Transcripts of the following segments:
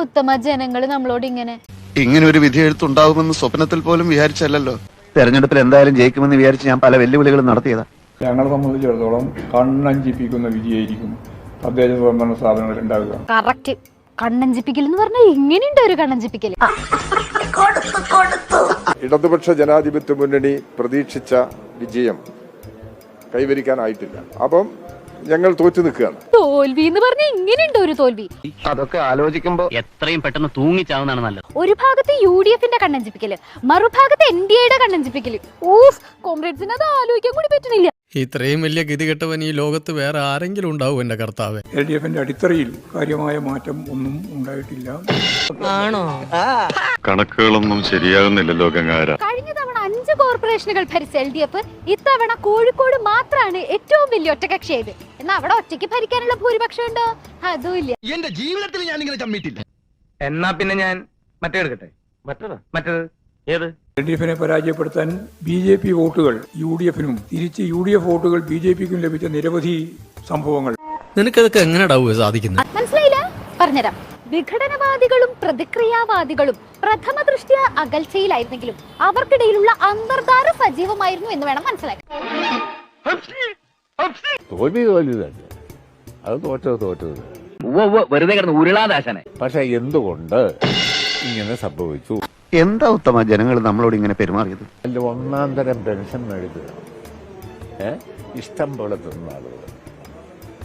ഉത്തമ ജനങ്ങൾ നമ്മളോട് ഇങ്ങനെ ഒരു വിധി എഴുത്തുണ്ടാവുമെന്ന് സ്വപ്നത്തിൽ പോലും വിചാരിച്ചല്ലോ. തെരഞ്ഞെടുപ്പിൽ എന്തായാലും ജയിക്കുമെന്ന് വിചാരിച്ച് ഞാൻ പല വെല്ലുവിളികളും നടത്തിയതാ. ഞങ്ങളെ സംബന്ധിച്ചിടത്തോളം കണ്ണഞ്ചിപ്പിക്കുന്ന വിധിയായിരിക്കും തദ്ദേശ സ്വയംഭരണ സ്ഥാപനങ്ങളിൽ ഉണ്ടാവുക. കറക്റ്റ്. കണ്ണഞ്ചിപ്പിക്കൽ എന്ന് പറഞ്ഞാൽ ഇങ്ങനെയുണ്ട് ഒരു കണ്ണഞ്ചിപ്പിക്കൽ. ഇടതുപക്ഷ ജനാധിപത്യ മുന്നണി പ്രതീക്ഷിച്ച വിജയം കൈവരിക്കാനായിട്ടില്ല. അപ്പം ഞങ്ങൾ തോറ്റു നിൽക്കുകയാണ്. തോൽവി എന്ന് പറഞ്ഞാൽ ഇങ്ങനെയുണ്ട് ഒരു തോൽവി. അതൊക്കെ ആലോചിക്കുമ്പോ എത്രയും പെട്ടെന്ന് തൂങ്ങിച്ചാവുന്നതാണ് നല്ലത്. ഒരു ഭാഗത്ത് UDFന്റെ കണ്ണഞ്ചിപ്പിക്കല്, മറുഭാഗത്ത് NDAയുടെ കണ്ണഞ്ചിപ്പിക്കല്. ഓഫ്, കോംറേഡ്സിന് അത് ആലോചിക്കാൻ കൂടി പറ്റുന്നില്ല. ഇത്രയും വലിയ ഗതികെട്ടവൻ ഈ ലോകത്ത് വേറെ ആരെങ്കിലും ഉണ്ടാവും എന്റെ കർത്താവേ. LDFന്റെ അടിത്തറയിൽ കാര്യമായ മാറ്റം ഒന്നും ഉണ്ടായിട്ടില്ല. കണക്കുകളൊന്നും ശരിയാകുന്നില്ലല്ലോ ഗംഗാര. കഴിഞ്ഞ തവണ 5 കോർപ്പറേഷനുകൾ ഭരിച്ച LDF ഇത്തവണ കോഴിക്കോട് മാത്രമാണ് ഏറ്റവും വലിയ ഒറ്റകക്ഷിയായത്. എന്നാ അവിടെ ഒറ്റയ്ക്ക് ഭരിക്കാനുള്ള ഭൂരിപക്ഷം ഉണ്ടോ? അതും ഇല്ല. എന്റെ ജീവിതത്തിൽ ഞാൻ ഇങ്ങനെ ചമ്മിട്ടില്ല. എന്നാ പിന്നെ ഞാൻ മറ്റേ എടുക്കട്ടെ. മറ്റേത് ഏത്? LDFനെ പരാജയപ്പെടുത്താൻ BJP വോട്ടുകൾ UDFനും തിരിച്ച് UDF വോട്ടുകൾ BJPക്കും ലഭിച്ച നിരവധി സംഭവങ്ങൾ. നിനക്കതൊക്കെ എങ്ങനെയാ സാധിക്കുന്നത്? മനസ്സിലായില്ല? പറഞ്ഞുതരാം. വിഘടനവാദികളും പ്രതിക്രിയാവാദികളും പ്രഥമ ദൃഷ്ട്യാ അകൽച്ചയിലായിരുന്നെങ്കിലും അവർക്കിടയിലുള്ള അന്തർധാര സജീവമായിരുന്നു എന്ന് വേണം മനസ്സിലാക്കാൻ. തോൽവി തന്നെ, അത് തോറ്റത് വെറുതെ കിടന്ന് ഉരുളാദാശനെ. പക്ഷെ എന്തുകൊണ്ട് ഇങ്ങനെ സംഭവിച്ചു? എന്താ ഉത്തമ ജനങ്ങൾ നമ്മളോട് ഇങ്ങനെ പെരുമാറിയത്? അതിന്റെ 1-ാം തരം പെൻഷൻ മേടിക്കുക, ഇഷ്ടം പോലെ തിന്ന ആളുകൾ,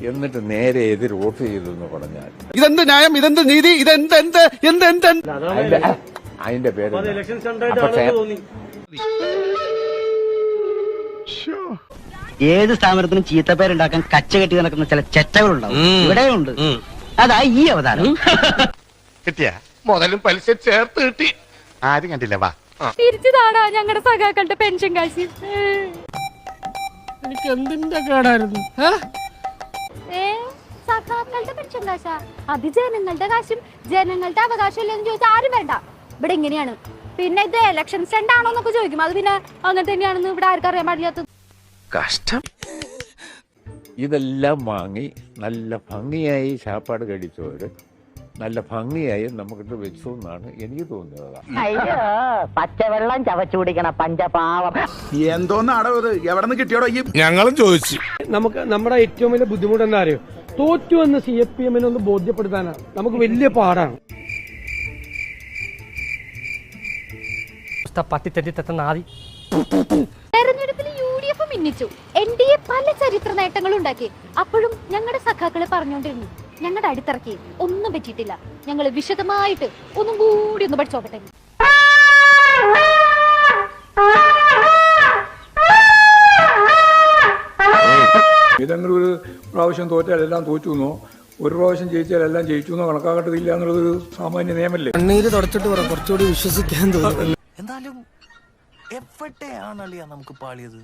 എന്നിട്ട് നേരെ എതിർ വോട്ട് ചെയ്തു എന്ന് പറഞ്ഞാൽ ഇതെന്ത് ന്യായം, ഇതെന്ത് നീതി, അതിന്റെ പേര് ഏത് സ്ഥാപനത്തിനും ചീത്തപ്പേരുണ്ടാക്കാൻ കച്ചകെട്ടി നടക്കുന്ന ചില ചെറ്റകളുണ്ടാവും. ഇവിടെയുണ്ട്. അതാ ഈ അവതാരം. കിട്ടിയ മുതലും പലിശ ചേർത്ത് കിട്ടി. ആരും കണ്ടില്ല. വാ തിരിച്ചതാടാ ഞങ്ങളുടെ സഖാക്കളുടെ പെൻഷൻ കാശ്. എനിക്ക് എന്തിന്റെ കേടായിരുന്നു? സഖാക്കളുടെ പെൻഷൻ കാശാ? അത് ജനങ്ങളുടെ കാശും ജനങ്ങളുടെ അവകാശം ഇല്ലെന്ന് ചോദിച്ചാൽ ആരും വേണ്ട. ഇവിടെ ഇങ്ങനെയാണ്. പിന്നെ ഇത് ഇലക്ഷൻ സ്റ്റണ്ട് ആണോ എന്നൊക്കെ ചോദിക്കും. അത് പിന്നെ അങ്ങനെ തന്നെയാണെന്ന് ഇവിടെ ആർക്കും അറിയാൻ പാടില്ലാത്തത്. കഷ്ടം. ഇതെല്ലാം വാങ്ങി നല്ല ഭംഗിയായി ചാപ്പാട് കഴിച്ചവര് നല്ല ഭംഗിയായി നമുക്കിട്ട് വെച്ചു എന്നാണ് എനിക്ക് തോന്നുന്നത്. അയ്യോ, പച്ചവെള്ളം ചവച്ചു കുടിക്കണ പഞ്ചപാവം. എന്തോന്നാടോ ഇത്? എവിടെ നിന്ന് കിട്ടിയോടോ ഈ? ഞങ്ങളും ചോദിച്ചു. നമുക്ക് നമ്മുടെ ഏറ്റവും വലിയ ബുദ്ധിമുട്ട് എന്താ അറിയോ? തോറ്റു എന്ന് CPM ഒന്ന് ബോധ്യപ്പെടുത്താനാണ് നമുക്ക് വലിയ പാടാണ്. തെരഞ്ഞെടുപ്പിൽ UDF മിന്നിച്ചു, NDA പല ചരിത്ര നേട്ടങ്ങളും ഉണ്ടാക്കി. അപ്പോഴും ഞങ്ങളുടെ സഖാക്കളെ പറഞ്ഞുകൊണ്ടിരുന്നു, ഞങ്ങളുടെ അടിത്തറക്കി ഒന്നും പറ്റിയിട്ടില്ല, ഞങ്ങൾ വിശദമായിട്ട് ഒന്നും കൂടി ഒന്ന് പഠിച്ചോക്കട്ടെ. ഏതെങ്കിലും ഒരു പ്രാവശ്യം തോറ്റാൽ എല്ലാം തോറ്റു എന്നോ, ഒരു പ്രാവശ്യം ജയിച്ചാൽ എല്ലാം ജയിച്ചു എന്നോ കണക്കാക്കേണ്ടതില്ല എന്നുള്ളതൊരു സാമാന്യ നിയമല്ലേ. കണ്ണീര് തുടച്ചിട്ട് കുറച്ചുകൂടി വിശ്വസിക്കാൻ തോന്നുന്നു. എന്തായാലും എവിടെയാണല്ലേ നമുക്ക് പാളിയത്?